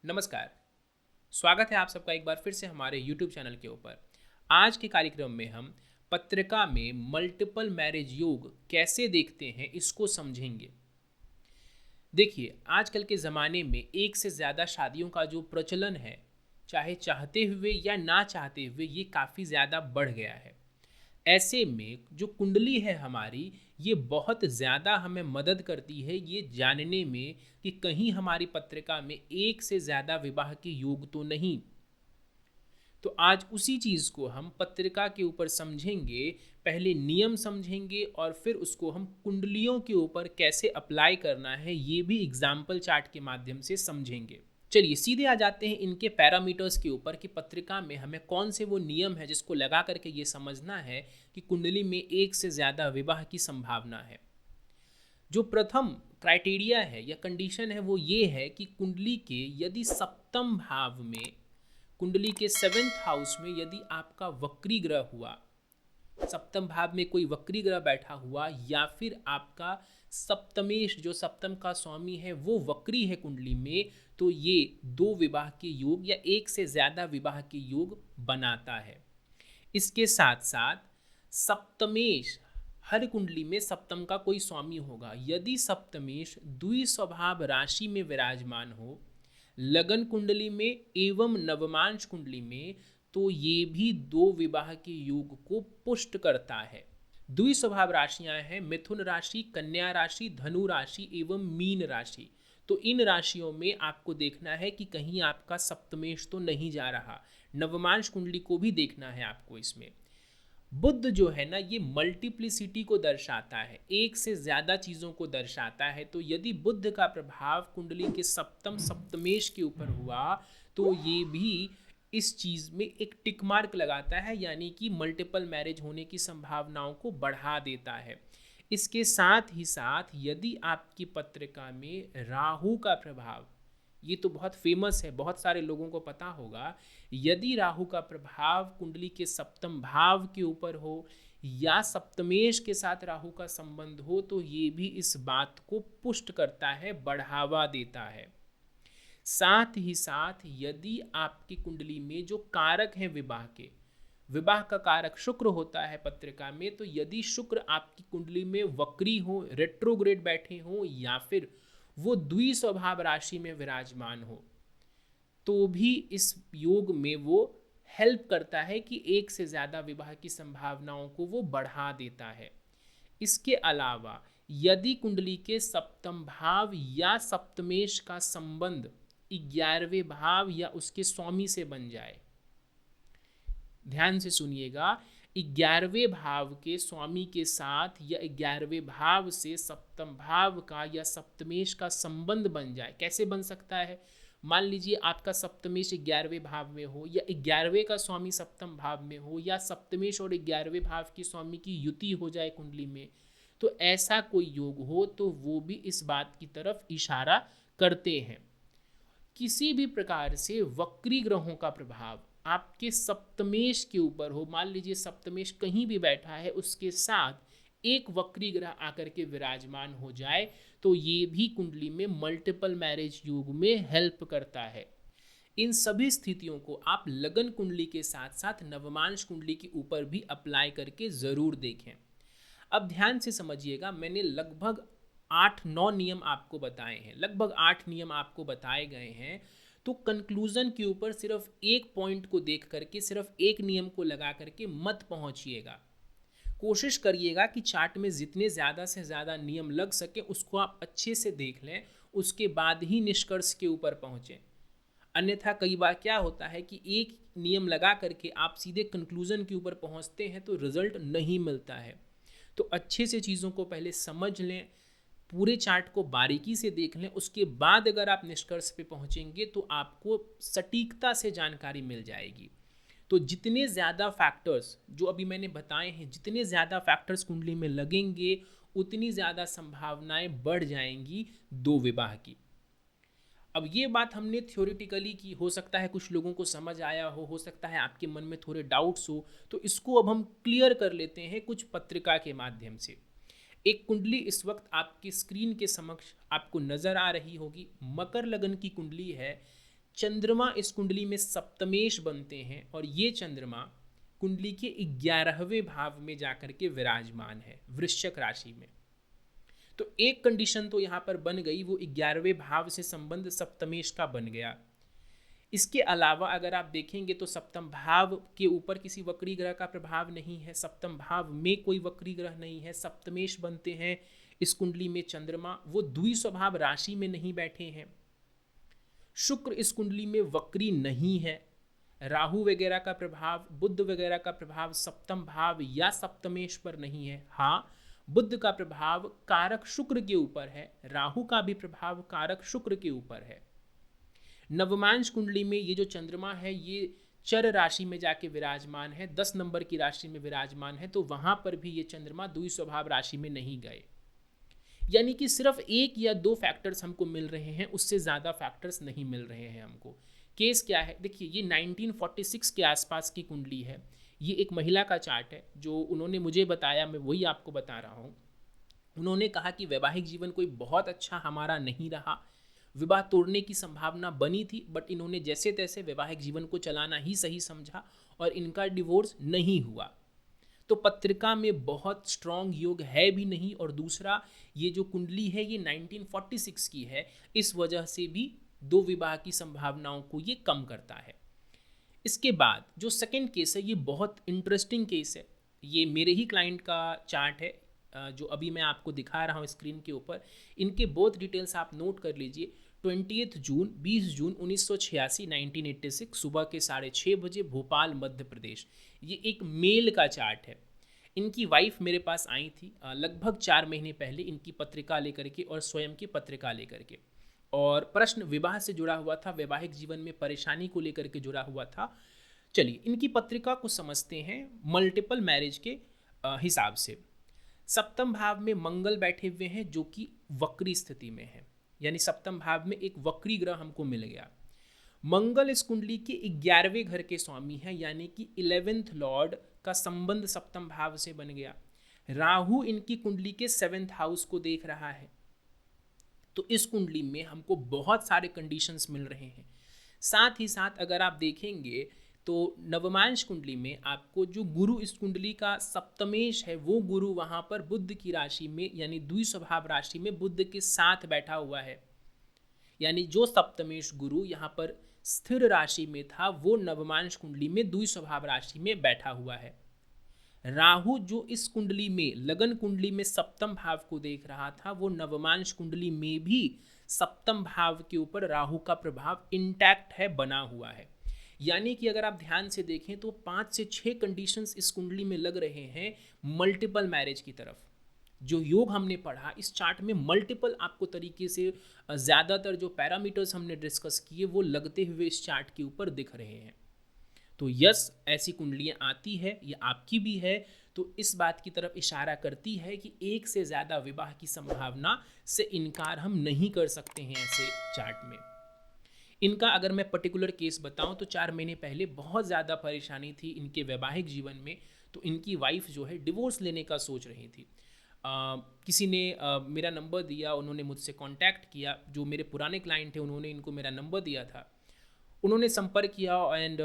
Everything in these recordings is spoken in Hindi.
नमस्कार। स्वागत है आप सबका एक बार फिर से हमारे YouTube चैनल के ऊपर। आज के कार्यक्रम में हम पत्रिका में मल्टीपल मैरिज योग कैसे देखते हैं इसको समझेंगे। देखिए, आजकल के ज़माने में एक से ज़्यादा शादियों का जो प्रचलन है, चाहे चाहते हुए या ना चाहते हुए, ये काफ़ी ज़्यादा बढ़ गया है। ऐसे में जो कुंडली है हमारी, ये बहुत ज़्यादा हमें मदद करती है ये जानने में कि कहीं हमारी पत्रिका में एक से ज़्यादा विवाह के योग तो नहीं। तो आज उसी चीज़ को हम पत्रिका के ऊपर समझेंगे। पहले नियम समझेंगे और फिर उसको हम कुंडलियों के ऊपर कैसे अप्लाई करना है ये भी एग्जाम्पल चार्ट के माध्यम से समझेंगे। चलिए सीधे आ जाते हैं इनके पैरामीटर्स के ऊपर कि पत्रिका में हमें कौन से वो नियम है जिसको लगा करके ये समझना है कि कुंडली में एक से ज़्यादा विवाह की संभावना है। जो प्रथम क्राइटेरिया है या कंडीशन है वो ये है कि कुंडली के यदि सप्तम भाव में, कुंडली के सेवेंथ हाउस में यदि आपका वक्री ग्रह हुआ, सप्तम भाव में कोई वक्री ग्रह बैठा हुआ, या फिर आपका सप्तमेश जो सप्तम का स्वामी है वो वक्री है कुंडली में, तो ये दो विवाह के योग या एक से ज़्यादा विवाह के योग बनाता है। इसके साथ साथ सप्तमेश, हर कुंडली में सप्तम का कोई स्वामी होगा। यदि सप्तमेश द्विस्वभाव राशि में विराजमान हो लगन कुंडली में एवं नवमांश कुंडली में, तो ये भी दो विवाह के योग को पुष्ट करता है। द्विस्वभाव राशियां हैं मिथुन राशि, कन्या राशि, धनु राशि एवं मीन राशि। तो इन राशियों में आपको देखना है कि कहीं आपका सप्तमेश तो नहीं जा रहा। नवमांश कुंडली को भी देखना है आपको। इसमें बुध जो है ना, ये मल्टीप्लिसिटी को दर्शाता है, एक से ज़्यादा चीज़ों को दर्शाता है। तो यदि बुध का प्रभाव कुंडली के सप्तम सप्तमेश के ऊपर हुआ तो ये भी इस चीज़ में एक टिक मार्क लगाता है, यानी कि मल्टीपल मैरिज होने की संभावनाओं को बढ़ा देता है। इसके साथ ही साथ यदि आपकी पत्रिका में राहु का प्रभाव, ये तो बहुत फेमस है, बहुत सारे लोगों को पता होगा, यदि राहु का प्रभाव कुंडली के सप्तम भाव के ऊपर हो या सप्तमेश के साथ राहु का संबंध हो, तो ये भी इस बात को पुष्ट करता है, बढ़ावा देता है। साथ ही साथ यदि आपकी कुंडली में जो कारक हैं विवाह के, विवाह का कारक शुक्र होता है पत्रिका में, तो यदि शुक्र आपकी कुंडली में वक्री हो, रेट्रोग्रेड बैठे हो, या फिर वो द्विस्वभाव राशि में विराजमान हो, तो भी इस योग में वो हेल्प करता है कि एक से ज़्यादा विवाह की संभावनाओं को वो बढ़ा देता है। इसके अलावा यदि कुंडली के सप्तम भाव या सप्तमेश का संबंध 11वें भाव या उसके स्वामी से बन जाए, ध्यान से सुनिएगा, 11वें भाव के स्वामी के साथ या 11वें भाव से सप्तम भाव का या सप्तमेश का संबंध बन जाए। कैसे बन सकता है? मान लीजिए आपका सप्तमेश 11वें भाव में हो, या 11वें का स्वामी सप्तम भाव में हो, या सप्तमेश और 11वें भाव के स्वामी की युति हो जाए कुंडली में, तो ऐसा कोई योग हो तो वो भी इस बात की तरफ इशारा करते हैं। किसी भी प्रकार से वक्री ग्रहों का प्रभाव आपके सप्तमेश के ऊपर हो, मान लीजिए सप्तमेश कहीं भी बैठा है, उसके साथ एक वक्री ग्रह आकर के विराजमान हो जाए, तो ये भी कुंडली में मल्टीपल मैरिज योग में हेल्प करता है। इन सभी स्थितियों को आप लगन कुंडली के साथ साथ नवमांश कुंडली के ऊपर भी अप्लाई करके ज़रूर देखें। अब ध्यान से समझिएगा, मैंने लगभग 8-9 नियम आपको बताए हैं, लगभग 8 नियम आपको बताए गए हैं। तो कंक्लूजन के ऊपर सिर्फ एक पॉइंट को देख करके, सिर्फ एक नियम को लगा करके मत पहुंचिएगा। कोशिश करिएगा कि चार्ट में जितने ज़्यादा से ज़्यादा नियम लग सके उसको आप अच्छे से देख लें, उसके बाद ही निष्कर्ष के ऊपर पहुँचें। अन्यथा कई बार क्या होता है कि एक नियम लगा करके आप सीधे कंक्लूजन के ऊपर पहुँचते हैं तो रिजल्ट नहीं मिलता है। तो अच्छे से चीज़ों को पहले समझ लें, पूरे चार्ट को बारीकी से देख लें, उसके बाद अगर आप निष्कर्ष पे पहुंचेंगे तो आपको सटीकता से जानकारी मिल जाएगी। तो जितने ज़्यादा फैक्टर्स जो अभी मैंने बताए हैं, जितने ज़्यादा फैक्टर्स कुंडली में लगेंगे उतनी ज़्यादा संभावनाएं बढ़ जाएंगी दो विवाह की। अब ये बात हमने थ्योरेटिकली की, हो सकता है कुछ लोगों को समझ आया हो सकता है आपके मन में थोड़े डाउट्स हो, तो इसको अब हम क्लियर कर लेते हैं कुछ पत्रिका के माध्यम से। एक कुंडली इस वक्त आपकी स्क्रीन के समक्ष आपको नज़र आ रही होगी, मकर लगन की कुंडली है, चंद्रमा इस कुंडली में सप्तमेश बनते हैं और ये चंद्रमा कुंडली के 11वें भाव में जाकर के विराजमान है वृश्चिक राशि में। तो एक कंडीशन तो यहाँ पर बन गई, वो 11वें भाव से संबंध सप्तमेश का बन गया। इसके अलावा अगर आप देखेंगे तो सप्तम भाव के ऊपर किसी वक्री ग्रह का प्रभाव नहीं है, सप्तम भाव में कोई वक्री ग्रह नहीं है, सप्तमेश बनते हैं इस कुंडली में चंद्रमा, वो द्वि स्वभाव राशि में नहीं बैठे हैं। शुक्र इस कुंडली में वक्री नहीं है, राहु वगैरह का प्रभाव, बुध वगैरह का प्रभाव सप्तम भाव या सप्तमेश पर नहीं है। हाँ, बुध का प्रभाव कारक शुक्र के ऊपर है, राहु का भी प्रभाव कारक शुक्र के ऊपर है। नवमांश कुंडली में ये जो चंद्रमा है ये चर राशि में जाके विराजमान है, 10 नंबर की राशि में विराजमान है, तो वहां पर भी ये चंद्रमा द्वि स्वभाव राशि में नहीं गए। यानी कि सिर्फ एक या दो फैक्टर्स हमको मिल रहे हैं, उससे ज़्यादा फैक्टर्स नहीं मिल रहे हैं हमको। केस क्या है, देखिए ये 1946 के आसपास की कुंडली है, ये एक महिला का चार्ट है जो उन्होंने मुझे बताया, मैं वही आपको बता रहा हूँ। उन्होंने कहा कि वैवाहिक जीवन कोई बहुत अच्छा हमारा नहीं रहा, विवाह तोड़ने की संभावना बनी थी, बट इन्होंने जैसे तैसे वैवाहिक जीवन को चलाना ही सही समझा और इनका डिवोर्स नहीं हुआ। तो पत्रिका में बहुत स्ट्रॉन्ग योग है भी नहीं, और दूसरा ये जो कुंडली है ये 1946 की है, इस वजह से भी दो विवाह की संभावनाओं को ये कम करता है। इसके बाद जो सेकंड केस है ये बहुत इंटरेस्टिंग केस है, ये मेरे ही क्लाइंट का चार्ट है जो अभी मैं आपको दिखा रहा हूँ स्क्रीन के ऊपर। इनके बोथ डिटेल्स आप नोट कर लीजिए। 20 जून 20 जून 1986 1986 सुबह के 6:30 बजे भोपाल मध्य प्रदेश। ये एक मेल का चार्ट है। इनकी वाइफ मेरे पास आई थी लगभग 4 महीने पहले इनकी पत्रिका लेकर के और स्वयं की पत्रिका लेकर के, और प्रश्न विवाह से जुड़ा हुआ था, वैवाहिक जीवन में परेशानी को लेकर के जुड़ा हुआ था। चलिए इनकी पत्रिका को समझते हैं मल्टीपल मैरिज के हिसाब से। सप्तम भाव में मंगल बैठे हुए हैं जो कि वक्री स्थिति में है, यानी सप्तम भाव में एक वक्री ग्रह हमको मिल गया। मंगल इस कुंडली के 11वें घर के स्वामी हैं, यानी कि 11th लॉर्ड का संबंध सप्तम भाव से बन गया। राहु इनकी कुंडली के 7th हाउस को देख रहा है। तो इस कुंडली में हमको बहुत सारे कंडीशंस मिल रहे हैं। साथ ही साथ अगर आप देखेंगे तो नवमांश कुंडली में आपको जो गुरु इस कुंडली का सप्तमेश है, वो गुरु वहाँ पर बुध की राशि में यानी द्वि स्वभाव राशि में बुध के साथ बैठा हुआ है। यानी जो सप्तमेश गुरु यहाँ पर स्थिर राशि में था वो नवमांश कुंडली में द्वि स्वभाव राशि में बैठा हुआ है। राहु जो इस कुंडली में लगन कुंडली में सप्तम भाव को देख रहा था, वो नवमांश कुंडली में भी सप्तम भाव के ऊपर राहु का प्रभाव इंटैक्ट है, बना हुआ है। यानी कि अगर आप ध्यान से देखें तो 5 से 6 कंडीशंस इस कुंडली में लग रहे हैं मल्टीपल मैरिज की तरफ। जो योग हमने पढ़ा इस चार्ट में मल्टीपल आपको तरीके से ज़्यादातर जो पैरामीटर्स हमने डिस्कस किए वो लगते हुए इस चार्ट के ऊपर दिख रहे हैं। तो यस, ऐसी कुंडलियाँ आती है, ये आपकी भी है, तो इस बात की तरफ इशारा करती है कि एक से ज़्यादा विवाह की संभावना से इनकार हम नहीं कर सकते हैं ऐसे चार्ट में। इनका अगर मैं पर्टिकुलर केस बताऊं तो 4 महीने पहले बहुत ज़्यादा परेशानी थी इनके वैवाहिक जीवन में। तो इनकी वाइफ जो है डिवोर्स लेने का सोच रही थी। किसी ने मेरा नंबर दिया, उन्होंने मुझसे कांटेक्ट किया, जो मेरे पुराने क्लाइंट थे उन्होंने इनको मेरा नंबर दिया था। उन्होंने संपर्क किया एंड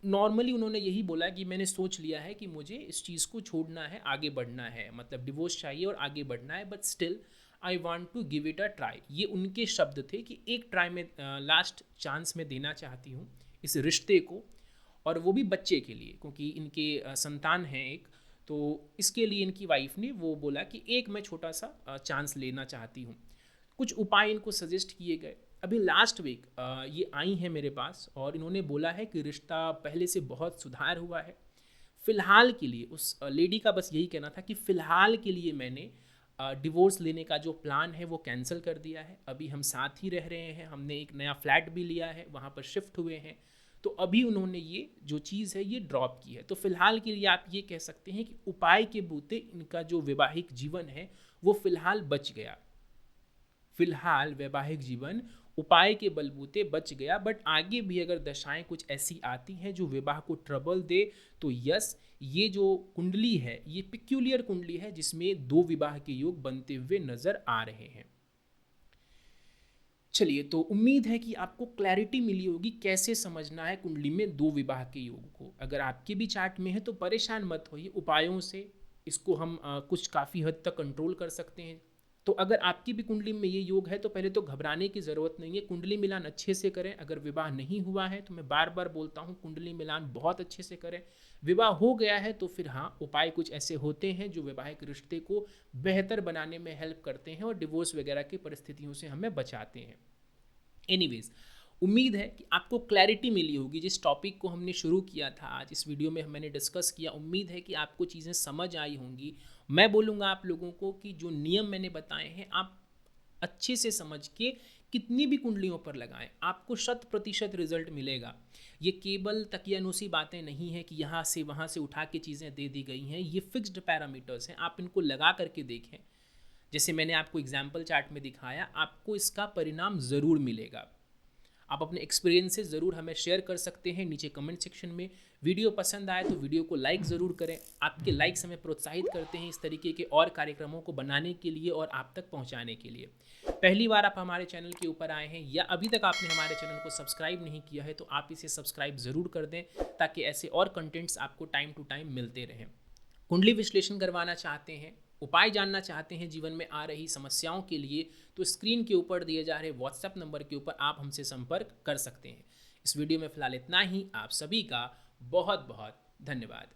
नॉर्मली उन्होंने यही बोला कि मैंने सोच लिया है कि मुझे इस चीज़ को छोड़ना है, आगे बढ़ना है, मतलब डिवोर्स चाहिए और आगे बढ़ना है, but still I want to give it a try. ये उनके शब्द थे कि एक ट्राई में लास्ट चांस में देना चाहती हूँ इस रिश्ते को, और वो भी बच्चे के लिए, क्योंकि इनके संतान हैं एक, तो इसके लिए इनकी वाइफ ने वो बोला कि एक मैं छोटा सा चांस लेना चाहती हूँ। कुछ उपाय इनको सजेस्ट किए गए। अभी लास्ट वीक ये आई हैं मेरे पास और इन्होंने बोला है कि रिश्ता पहले से बहुत सुधार हुआ है। फ़िलहाल के लिए उस लेडी का बस यही कहना था कि फ़िलहाल के लिए मैंने डिवोर्स लेने का जो प्लान है वो कैंसिल कर दिया है। अभी हम साथ ही रह रहे हैं, हमने एक नया फ्लैट भी लिया है, वहाँ पर शिफ्ट हुए हैं, तो अभी उन्होंने ये जो चीज़ है ये ड्रॉप की है। तो फ़िलहाल के लिए आप ये कह सकते हैं कि उपाय के बूते इनका जो वैवाहिक जीवन है वो फ़िलहाल बच गया। फ़िलहाल वैवाहिक जीवन उपाय के बलबूते बच गया, बट आगे भी अगर दशाएं कुछ ऐसी आती हैं जो विवाह को ट्रबल दे तो यस, ये जो कुंडली है ये पिक्यूलियर कुंडली है जिसमें 2 विवाह के योग बनते हुए नजर आ रहे हैं। चलिए, तो उम्मीद है कि आपको क्लैरिटी मिली होगी कैसे समझना है कुंडली में दो विवाह के योग को। अगर आपके भी चार्ट में है तो परेशान मत होइए, उपायों से इसको हम कुछ काफ़ी हद तक कंट्रोल कर सकते हैं। तो अगर आपकी भी कुंडली में ये योग है तो पहले तो घबराने की ज़रूरत नहीं है, कुंडली मिलान अच्छे से करें। अगर विवाह नहीं हुआ है तो मैं बार बार बोलता हूँ, कुंडली मिलान बहुत अच्छे से करें। विवाह हो गया है तो फिर हाँ, उपाय कुछ ऐसे होते हैं जो वैवाहिक रिश्ते को बेहतर बनाने में हेल्प करते हैं और डिवोर्स वगैरह की परिस्थितियों से हमें बचाते हैं। एनीवेज, उम्मीद है कि आपको क्लैरिटी मिली होगी जिस टॉपिक को हमने शुरू किया था आज इस वीडियो में मैंने डिस्कस किया। उम्मीद है कि आपको चीज़ें समझ आई होंगी। मैं बोलूँगा आप लोगों को कि जो नियम मैंने बताए हैं आप अच्छे से समझ के कितनी भी कुंडलियों पर लगाएं, आपको 100% रिजल्ट मिलेगा। ये केवल तकियानुसी बातें नहीं है कि यहाँ से वहाँ से उठा के चीज़ें दे दी गई हैं। ये फिक्स्ड पैरामीटर्स हैं, आप इनको लगा करके देखें। जैसे मैंने आपको एग्जाम्पल चार्ट में दिखाया, आपको इसका परिणाम ज़रूर मिलेगा। आप अपने एक्सपीरियंसेस ज़रूर हमें शेयर कर सकते हैं नीचे कमेंट सेक्शन में। वीडियो पसंद आए तो वीडियो को लाइक ज़रूर करें। आपके लाइक्स हमें प्रोत्साहित करते हैं इस तरीके के और कार्यक्रमों को बनाने के लिए और आप तक पहुंचाने के लिए। पहली बार आप हमारे चैनल के ऊपर आए हैं या अभी तक आपने हमारे चैनल को सब्सक्राइब नहीं किया है तो आप इसे सब्सक्राइब ज़रूर कर दें, ताकि ऐसे और कंटेंट्स आपको टाइम टू टाइम मिलते रहें। कुंडली विश्लेषण करवाना चाहते हैं, उपाय जानना चाहते हैं जीवन में आ रही समस्याओं के लिए, तो स्क्रीन के ऊपर दिए जा रहे व्हाट्सएप नंबर के ऊपर आप हमसे संपर्क कर सकते हैं। इस वीडियो में फ़िलहाल इतना ही। आप सभी का बहुत बहुत धन्यवाद।